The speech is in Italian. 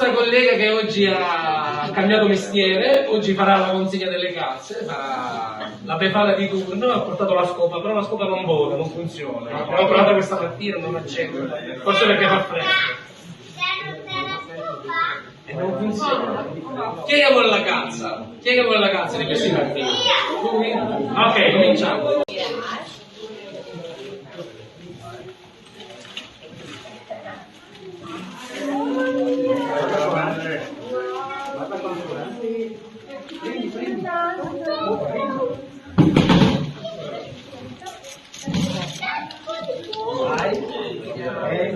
una collega che oggi ha cambiato mestiere, oggi farà la consegna delle casse, farà la befana di turno, ha portato la scopa, però la scopa non vola, non funziona. L'abbiamo provata questa mattina, non accende, forse perché fa freddo. E non funziona. Chi è che vuole la calza? Chi è che vuole la calza di questi cartini? Ok, cominciamo. Vai.